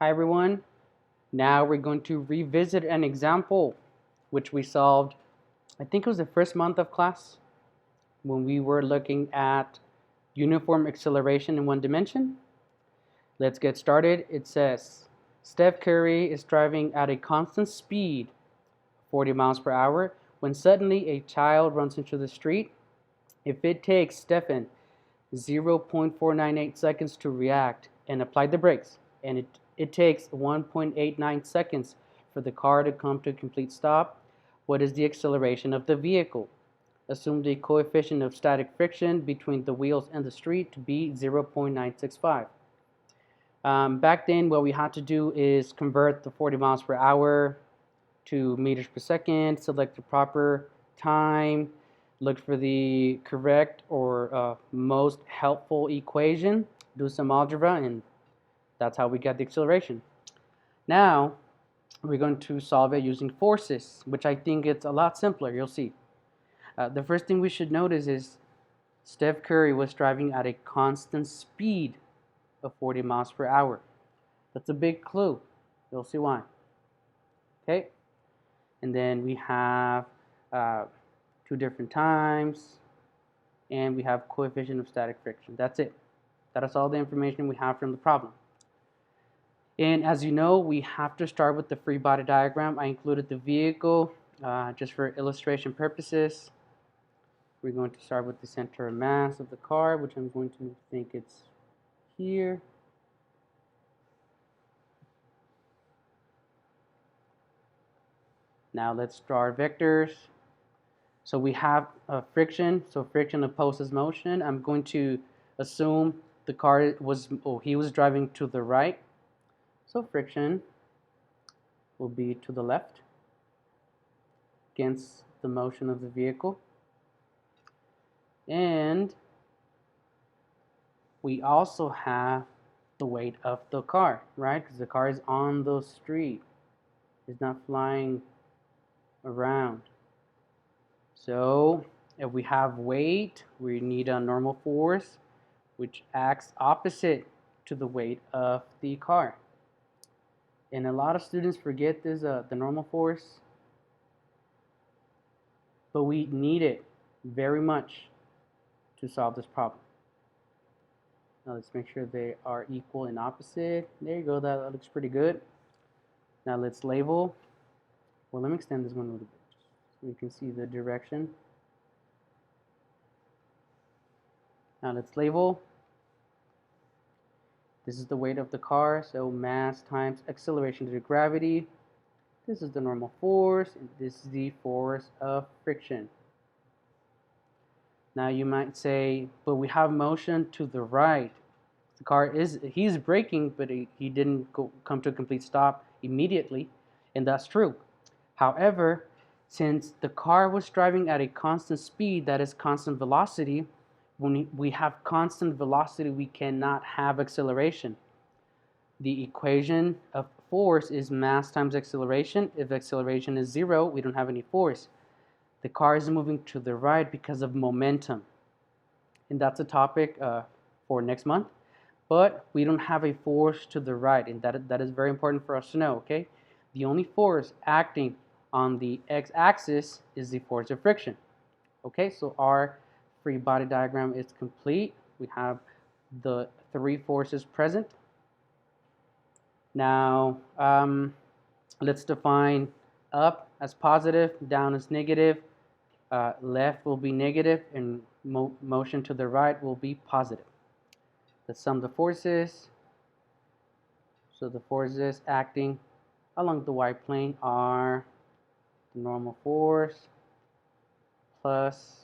Hi everyone. Now we're going to revisit an example which we solved, I think it was the first month of class when we were looking at uniform acceleration in one dimension. Let's get started. It says Steph Curry is driving at a constant speed, 40 miles per hour, when suddenly a child runs into the street. If it takes Stephen 0.498 seconds to react and apply the brakes, and it takes 1.89 seconds for the car to come to a complete stop, what is the acceleration of the vehicle? Assume the coefficient of static friction between the wheels and the street to be 0.965. Back then, what we had to do is convert the 40 miles per hour to meters per second, select the proper time, look for the correct or most helpful equation, do some algebra, and that's how we get the acceleration. Now, we're going to solve it using forces, which I think it's a lot simpler. You'll see. The first thing we should notice is Steph Curry was driving at a constant speed of 40 miles per hour. That's a big clue. You'll see why. Okay? And then we have two different times, and we have coefficient of static friction. That's it. That is all the information we have from the problem. And as you know, we have to start with the free body diagram. I included the vehicle just for illustration purposes. We're going to start with the center of mass of the car, which I'm going to think it's here. Now let's draw our vectors. So we have friction. So friction opposes motion. I'm going to assume the car he was driving to the right. So friction will be to the left against the motion of the vehicle. And we also have the weight of the car, right? Because the car is on the street. It's not flying around. So if we have weight, we need a normal force, which acts opposite to the weight of the car. And a lot of students forget this, the normal force, but we need it very much to solve this problem. Now let's make sure they are equal and opposite. There you go, that looks pretty good. Now let's label. Well, let me extend this one a little bit so you can see the direction. Now let's label. This is the weight of the car, so mass times acceleration due to gravity. This is the normal force, and this is the force of friction. Now you might say, but we have motion to the right. The car he's braking, but he didn't come to a complete stop immediately, and that's true. However, since the car was driving at a constant speed, that is constant velocity, when we have constant velocity, we cannot have acceleration. The equation of force is mass times acceleration. If acceleration is 0, we don't have any force. The car is moving to the right because of momentum. And that's a topic for next month. But we don't have a force to the right, and that is very important for us to know, okay? The only force acting on the x-axis is the force of friction. Okay, so our free body diagram is complete. We have the three forces present. Now, let's define up as positive, down as negative, left will be negative, and motion to the right will be positive. Let's sum the forces. So the forces acting along the y-plane are the normal force plus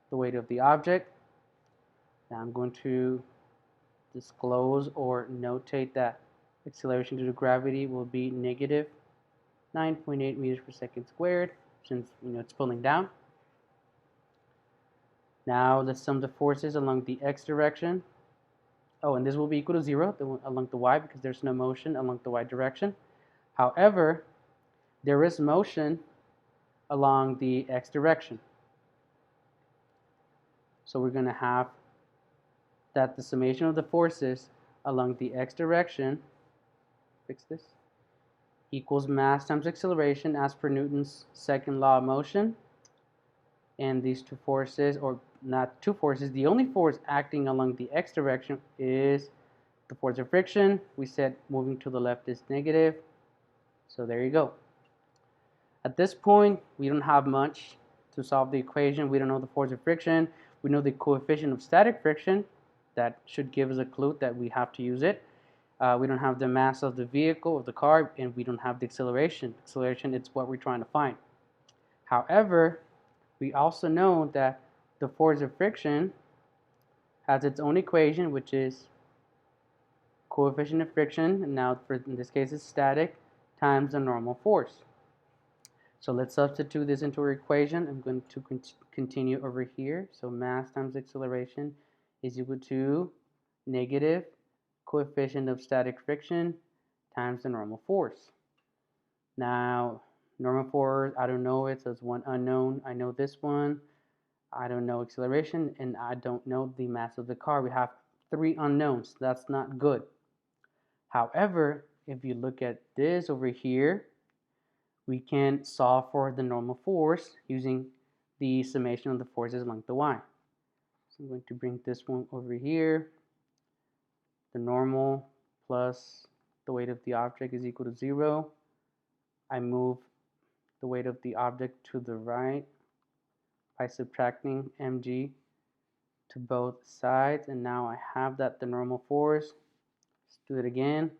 the weight of the object. Now I'm going to disclose or notate that acceleration due to gravity will be negative 9.8 meters per second squared, since it's pulling down. Now let's sum the forces along the x direction. Oh, and this will be equal to 0 along the y because there's no motion along the y direction. However, there is motion along the x direction. So we're going to have that the summation of the forces along the x direction, fix this, equals mass times acceleration as per Newton's second law of motion. And these two forces, or not two forces, the only force acting along the x direction is the force of friction. We said moving to the left is negative. So there you go. At this point, we don't have much to solve the equation. We don't know the force of friction. We know the coefficient of static friction. That should give us a clue that we have to use it. We don't have the mass of the vehicle, of the car, and we don't have the acceleration. Acceleration, it's what we're trying to find. However, we also know that the force of friction has its own equation, which is coefficient of friction, and now in this case it's static, times the normal force. So let's substitute this into our equation. I'm going to continue over here. So mass times acceleration is equal to negative coefficient of static friction times the normal force. Now, normal force, I don't know it, so it's one unknown. I know this one. I don't know acceleration, and I don't know the mass of the car. We have three unknowns. That's not good. However, if you look at this over here, we can solve for the normal force using the summation of the forces along the y. So I'm going to bring this one over here. The normal plus the weight of the object is equal to 0. I move the weight of the object to the right by subtracting mg to both sides, and now I have that the normal force. Let's do it again.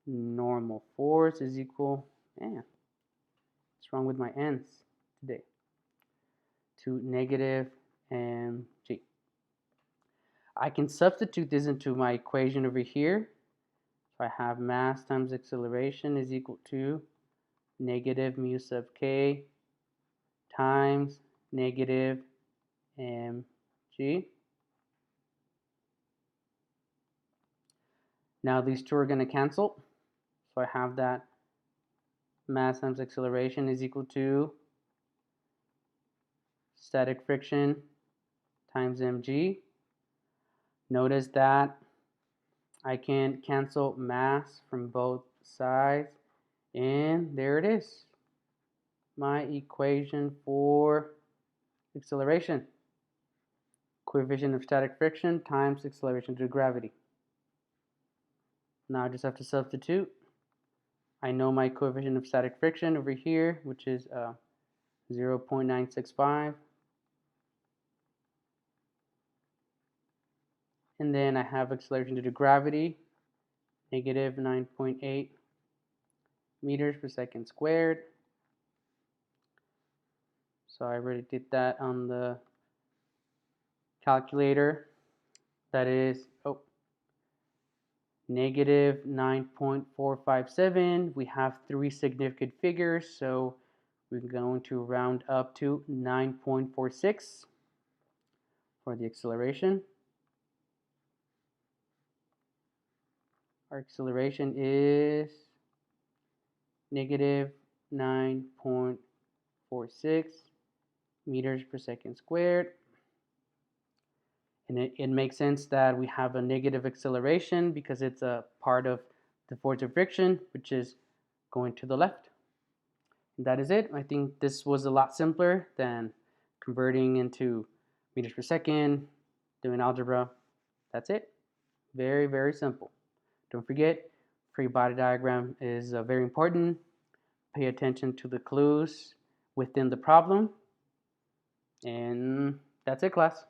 Normal force is equal, man, what's wrong with my n's today, to negative mg. I can substitute this into my equation over here. So I have mass times acceleration is equal to negative mu sub k times negative mg. Now these two are going to cancel. So I have that mass times acceleration is equal to static friction times mg. Notice that I can cancel mass from both sides, and there it is, my equation for acceleration. Coefficient of static friction times acceleration due to gravity. Now I just have to substitute. I know my coefficient of static friction over here, which is 0.965. And then I have acceleration due to gravity, negative 9.8 meters per second squared. So I already did that on the calculator. That is, negative 9.457. We have three significant figures, so we're going to round up to 9.46 for the acceleration. Our acceleration is negative 9.46 meters per second squared. And it makes sense that we have a negative acceleration because it's a part of the force of friction, which is going to the left. And that is it. I think this was a lot simpler than converting into meters per second, doing algebra. That's it. Very, very simple. Don't forget, free body diagram is very important. Pay attention to the clues within the problem. And that's it, class.